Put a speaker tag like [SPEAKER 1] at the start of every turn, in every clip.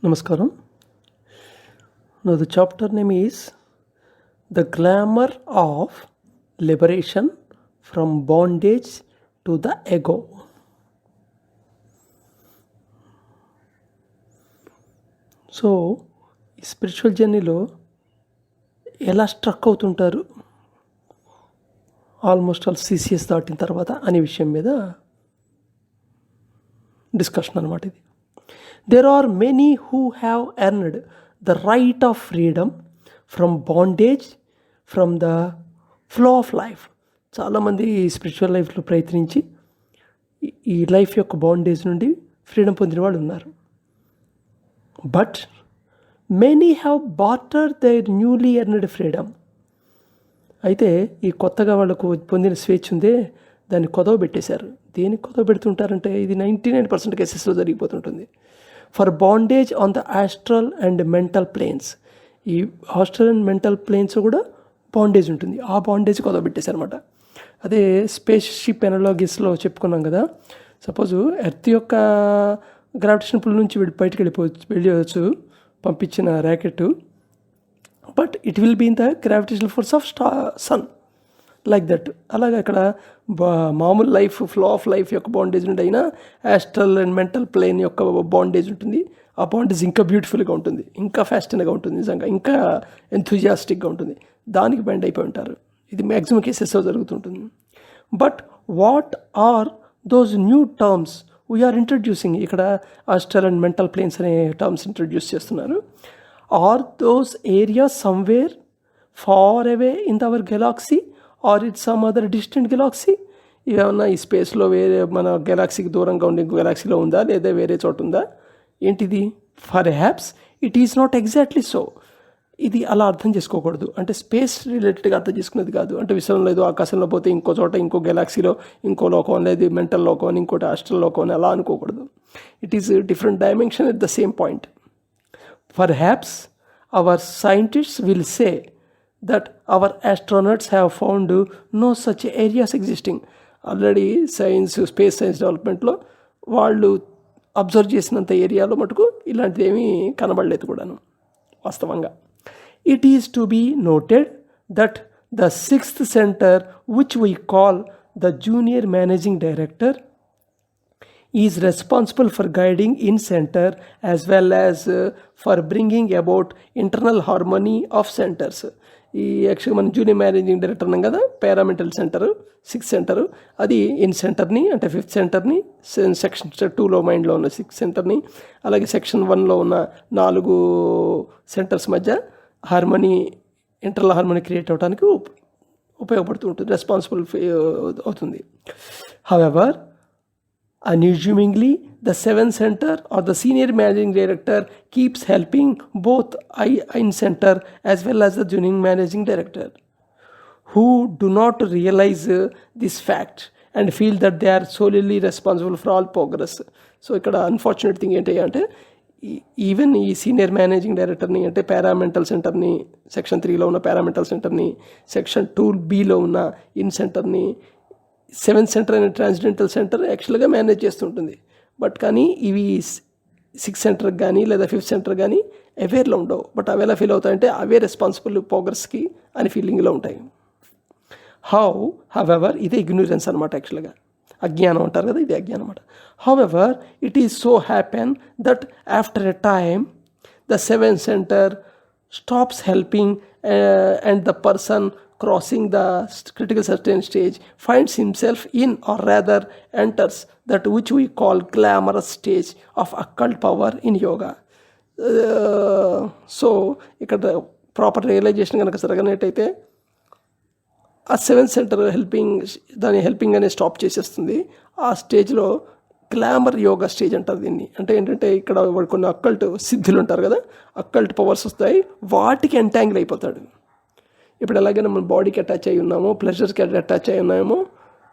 [SPEAKER 1] Namaskaram. Now the chapter name is The Glamour of Liberation from Bondage to the Ego. So ఈ spiritual జర్నీలో ఎలా struck అవుతుంటారు almost all CCS దాటిన తర్వాత అనే విషయం మీద డిస్కషన్ అనమాట ఇది. There are many who have earned the right of freedom from bondage from the flow of life. చాలామంది స్పిరిచువల్ లైఫ్లో ప్రయత్నించి ఈ లైఫ్ యొక్క బాండేజ్ నుండి ఫ్రీడమ్ పొందిన వాళ్ళు ఉన్నారు. But many have barter their newly earned freedom. అయితే ఈ కొత్తగా వాళ్ళకు పొందిన స్వేచ్ఛ ఉందే దాన్ని కొదవ పెట్టేశారు. దేనికి కొదవ పెడుతుంటారంటే ఇది 99% కేసెస్లో జరిగిపోతుంటుంది. For bondage on the astral and mental planes. ఈ ఆస్ట్రల్ అండ్ మెంటల్ ప్లేన్స్ కూడా బాండేజ్ ఉంటుంది. ఆ బాండేజ్ కొదవ పెట్టేశారనమాట. అదే స్పేస్ షిప్ ఎనాలజీస్లో చెప్పుకున్నాం కదా. సపోజు ఎర్త్ యొక్క గ్రావిటేషన్ పుల్ నుంచి బయటకు వెళ్ళవచ్చు పంపించిన rocket, but it will be in the gravitational force of sun like that. అలాగే ఇక్కడ మామూలు లైఫ్ ఫ్లో ఆఫ్ లైఫ్ యొక్క బాండేజ్ నుండి అయినా యాస్ట్రల్ అండ్ మెంటల్ ప్లేన్ యొక్క బాండేజ్ ఉంటుంది. ఆ బాండేజ్ ఇంకా బ్యూటిఫుల్గా ఉంటుంది, ఇంకా ఫ్యాషన్గా ఉంటుంది, నిజంగా ఇంకా ఎంథూజియాస్టిక్గా ఉంటుంది. దానికి బెండ్ అయిపోయి ఉంటారు. ఇది మ్యాక్సిమం కేసెస్లో జరుగుతుంటుంది. But what are those new terms we are introducing? ఇక్కడ ఆస్ట్రల్ అండ్ మెంటల్ ప్లేన్స్ అనే టర్మ్స్ ఇంట్రడ్యూస్ చేస్తున్నారు. Are those areas somewhere far away in our galaxy or it some other distant galaxy? ఇవేమన్నా ఈ స్పేస్లో వేరే మన గెలాక్సీకి దూరంగా ఉండే గెలాక్సీలో ఉందా, లేదా వేరే చోట ఉందా? ఏంటిది? Perhaps it is not exactly so. ఇది అలా అర్థం చేసుకోకూడదు. అంటే స్పేస్ రిలేటెడ్గా అర్థం చేసుకునేది కాదు. అంటే విశ్వంలో లేదు, ఆకాశంలో పోతే ఇంకో చోట ఇంకో గెలాక్సీలో ఇంకో లోకం లేదు, మెంటల్ లోకం అని ఇంకోటి ఆస్ట్రల్ లోకం అని అలా అనుకోకూడదు. It is different dimension at the same point. Perhaps our scientists will say that our astronauts have found no such areas existing. Already space science డెవలప్మెంట్లో వాళ్ళు అబ్జర్వ్ చేసినంత ఏరియాలో మటుకు ఇలాంటిది ఏమీ కనబడలేదు కూడాను వాస్తవంగా. It is to be noted that the 6th centre which we call the junior managing director is responsible for guiding in centre as well as for bringing about internal harmony of centres. ఈ యాక్చువల్గా మనం junior managing director అన్నాం కదా, పారామెంటల్ centre 6th centre, అది in సెంటర్ని అంటే 5th సెంటర్ని, సెక్షన్ 2లో మైండ్లో ఉన్న 6th సెంటర్ని, అలాగే సెక్షన్ 1లో ఉన్న 4 సెంటర్స్ మధ్య హార్మనీ, ఇంటర్నల్ హార్మనీ క్రియేట్ అవ్వడానికి ఉపయోగపడుతూ ఉంటుంది, రెస్పాన్సిబుల్ అవుతుంది. However unassumingly the 7th center or the senior managing director keeps helping both in center as well as the junior managing director, who do not realize this fact and feel that they are solely responsible for all progress. So ఇక్కడ unfortunate thing ఏంటి అంటే even ఈ senior managing డైరెక్టర్ని అంటే పారామెంటల్ సెంటర్ని, section 3లో ఉన్న పారామెంటల్ సెంటర్ని, section 2Bలో ఉన్న ఇన్ సెంటర్ని, 7th సెంటర్ అనే ట్రాన్స్జెండెంటల్ సెంటర్ యాక్చువల్గా మేనేజ్ చేస్తుంటుంది. బట్ కానీ ఇవి 6th సెంటర్కి కానీ లేదా 5th సెంటర్ కానీ అవేర్లో ఉండవు. బట్ అవి ఎలా ఫీల్ అవుతాయంటే అవే రెస్పాన్సిబుల్ ప్రోగ్రెస్కి అని ఫీలింగ్లో ఉంటాయి. హౌఎవర్ ఇదే ఇగ్నోరెన్స్ అనమాట, యాక్చువల్గా అజ్ఞానం అంటారు కదా, ఇది అజ్ఞానం అనమాట. However it is so happen that after a time the 7th centre stops helping and the person crossing the critical certain stage finds himself in, or rather enters, that which we call glamorous stage of occult power in yoga. So ఇక్కడ proper realisation కనుక జరగనట్టయితే ఆ 7th centre దాని helping అనేది stop చేసేస్తుంది. ఆ స్టేజ్లో glamour yoga stage అంటారు దీన్ని. అంటే ఏంటంటే ఇక్కడ కొన్ని అక్కల్ట్ సిద్ధులు ఉంటారు కదా, అక్కల్ట్ పవర్స్ వస్తాయి, వాటికి ఎంటాంగిల్ అయిపోతాడు. ఇప్పుడు ఎలాగైనా మన బాడీకి అటాచ్ అయి ఉన్నామో, ప్లెజర్స్కి అటాచ్ అయి ఉన్నామో,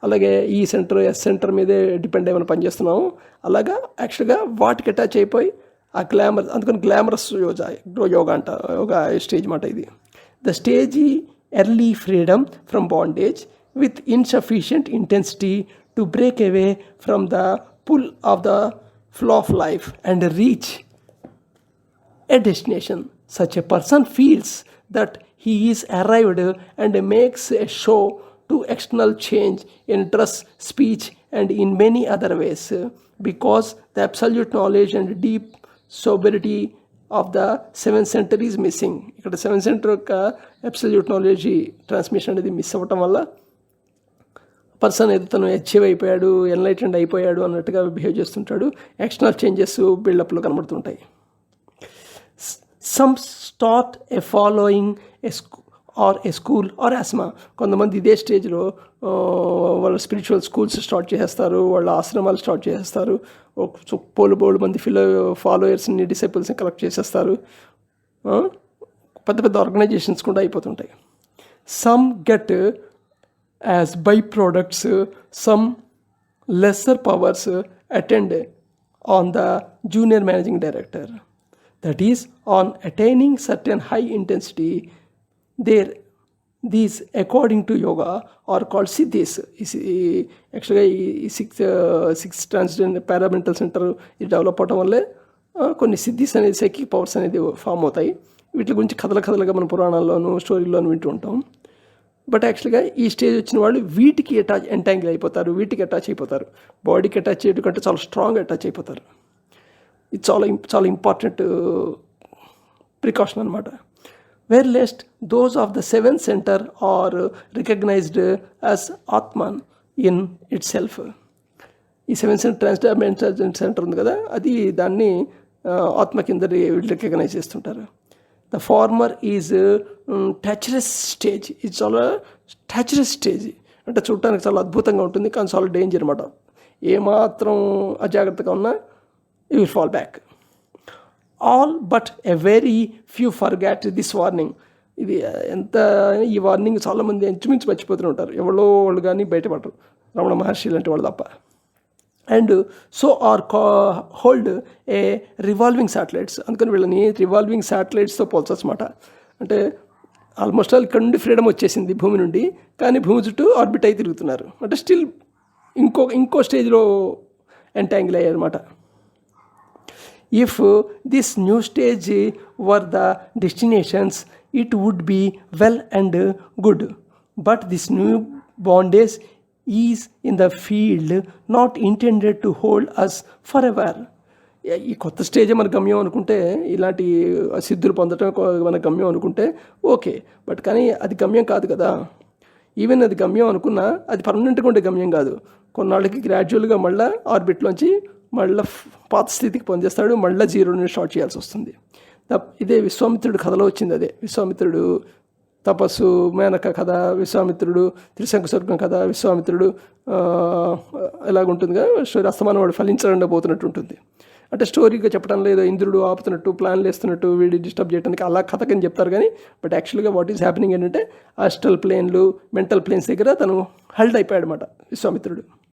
[SPEAKER 1] అలాగే ఈ సెంటర్ సెంటర్ మీదే డిపెండ్ అయ్యి మనం పనిచేస్తున్నాము, అలాగా యాక్చువల్గా వాటికి అటాచ్ అయిపోయి ఆ గ్లామర్, అందుకని గ్లామరస్ యోగా అంట, యోగా స్టేజ్ మాట ఇది. The stage early freedom from bondage with insufficient intensity to break away from the pull of the flow of life and reach a destination. Such a person feels that he is arrived and makes a show to external change in dress, speech, and in many other ways, because the absolute knowledge and deep sobriety of the seventh centre is missing. ఇక్కడ seventh centre యొక్క absolute knowledge transmission అనేది miss అవ్వటం వల్ల person ఏదో తను achieve అయిపోయాడు, enlightened అయిపోయాడు అన్నట్టుగా బిహేవ్ చేస్తుంటాడు. ఎక్స్టర్నల్ చేంజెస్ బిల్డప్లో కనబడుతుంటాయి. Some start a following a school or ఆస్మా. కొంతమంది ఇదే స్టేజ్లో వాళ్ళ స్పిరిచువల్ స్కూల్స్ స్టార్ట్ చేసేస్తారు, వాళ్ళ ఆశ్రమాలు స్టార్ట్ చేసేస్తారు, బోల్డ్ మంది ఫాలోయర్స్ని, డిసైపుల్స్ని కలెక్ట్ చేసేస్తారు. పెద్ద పెద్ద ఆర్గనైజేషన్స్ కూడా అయిపోతుంటాయి. Some get as byproducts some lesser powers attend on the junior managing director. That is, on attaining certain high intensity, these according to yoga are called siddhis. Actually six transcendental paramental center ఇది develop అవడం వల్లే కొన్ని సిద్ధిస్ అనేది, psychic powers అనేది form అవుతాయి. వీటి గురించి కథలుగా మన పురాణాల్లోనూ స్టోరీల్లోనూ వింటూ ఉంటాం. బట్ యాక్చువల్గా ఈ స్టేజ్ వచ్చిన వాళ్ళు వీటికి ఎంటాంగిల్ అయిపోతారు, వీటికి అటాచ్ అయిపోతారు. బాడీకి అటాచ్ చేయడం కంటే చాలా స్ట్రాంగ్ అటాచ్ అయిపోతారు. ఇది చాలా ఇంపార్టెంట్ ప్రికాషన్ అనమాట. Where least those of the seventh centre are recognised as atman in itself. ఈ సెవెంత్ సెంటర్ ట్రాన్స్మెంటల్ సెంటర్ ఉంది కదా, అది దాన్ని ఆత్మ కింద రికగ్నైజ్ చేస్తుంటారు. The former is treacherous stage. ఇది చాలా treacherous stage. అంటే చూడటానికి చాలా అద్భుతంగా ఉంటుంది, కానీ చాలా డేంజర్ అనమాట. ఏమాత్రం అజాగ్రత్తగా ఉన్నా you will fall back. All but a very few forgot this warning. ఇది ఎంత ఈ వార్నింగ్ చాలామంది ఇంచుమించు మర్చిపోతూ ఉంటారు. ఎవరో వాళ్ళు కానీ బయటపడరు, రమణ మహర్షి లాంటి వాళ్ళు తప్ప. And so are hold a revolving satellites. అందుకని వీళ్ళని రివాల్వింగ్ శాటిలైట్స్తో పోల్చమాట. అంటే ఆల్మోస్ట్ ఆల్ ఇక్కడ నుండి ఫ్రీడమ్ వచ్చేసింది భూమి నుండి, కానీ భూమి చుట్టూ ఆర్బిట్ అయి తిరుగుతున్నారు. అంటే స్టిల్ ఇంకో స్టేజ్లో ఎంటాంగిల్ అయ్యారు అనమాట. If this new stage were the destinations it would be well and good, but this new bondage is in the field not intended to hold us forever. ఈ కొత్త స్టేజే మన గమ్యం అనుకుంటే, ఇలాంటి సిద్ధులు పొందటం మన గమ్యం అనుకుంటే ఓకే, బట్ కానీ అది గమ్యం కాదు కదా. ఈవెన్ అది గమ్యం అనుకున్నా అది పర్మనెంట్గా ఉండే గమ్యం కాదు. కొన్నాళ్ళకి గ్రాడ్యువల్గా మళ్ళీ ఆర్బిట్లోంచి మళ్ళీ పాత స్థితికి పొందేస్తాడు, మళ్ళీ జీరో నుండి స్టార్ట్ చేయాల్సి వస్తుంది. ఇదే విశ్వామిత్రుడు కథలో వచ్చింది. అదే విశ్వామిత్రుడు తపస్సు, మేనక కథ, విశ్వామిత్రుడు త్రిశంకు స్వర్గం కథ, విశ్వామిత్రుడు ఎలాగుంటుందిగా స్టోరీ అస్తమానం వాడు ఫలించకుండా పోతున్నట్టు ఉంటుంది. అంటే స్టోరీగా చెప్పడం లేదు, ఇంద్రుడు ఆపుతున్నట్టు, ప్లాన్లు వేస్తున్నట్టు, వీడి డిస్టర్బ్ చేయడానికి అలా కథకని చెప్తారు. కానీ బట్ యాక్చువల్గా వాట్ ఈజ్ హ్యాపెనింగ్ ఏంటంటే ఆస్ట్రల్ ప్లేన్లు, మెంటల్ ప్లేన్స్ దగ్గర తను హల్డ్ అయిపోయాడు అనమాట విశ్వామిత్రుడు.